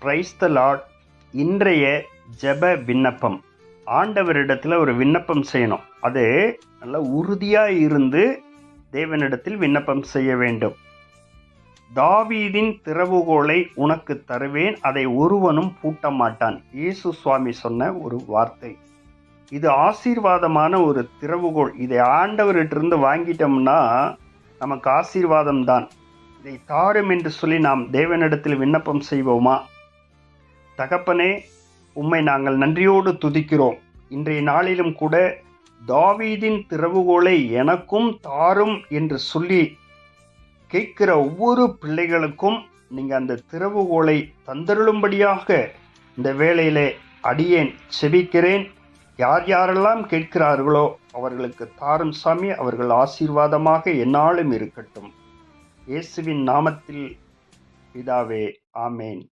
Praise the Lord. இன்றைய ஜெப விண்ணப்பம். ஆண்டவரிடத்தில் ஒரு விண்ணப்பம் செய்யணும். அது நல்ல உறுதியாக இருந்து தேவனிடத்தில் விண்ணப்பம் செய்ய வேண்டும். தாவீதின் திறவுகோலை உனக்கு தருவேன், அதை ஒருவனும் பூட்ட மாட்டான். இயேசு சுவாமி சொன்ன ஒரு வார்த்தை. இது ஆசீர்வாதமான ஒரு திறவுகோல். இதை ஆண்டவர்கிட்ட வாங்கிட்டோம்னா நமக்கு ஆசீர்வாதம் தான். இதை தாரும் என்று சொல்லி நாம் தேவனிடத்தில் விண்ணப்பம் செய்வோமா? தகப்பனே, உம்மை நாங்கள் நன்றியோடு துதிக்கிறோம். இன்றைய நாளிலும் கூட தாவீதின் திறவுகோலை எனக்கும் தாரும் என்று சொல்லி கேட்கிற ஒவ்வொரு பிள்ளைகளுக்கும் நீங்கள் அந்த திறவுகோலை தந்தருளும்படியாக இந்த வேளையிலே அடியேன் செபிக்கிறேன். யார் யாரெல்லாம் கேட்கிறார்களோ அவர்களுக்கு தாரும் சாமி. அவர்கள் ஆசீர்வாதமாக எந்நாளும் இருக்கட்டும். இயேசுவின் நாமத்தில் பிதாவே, ஆமேன்.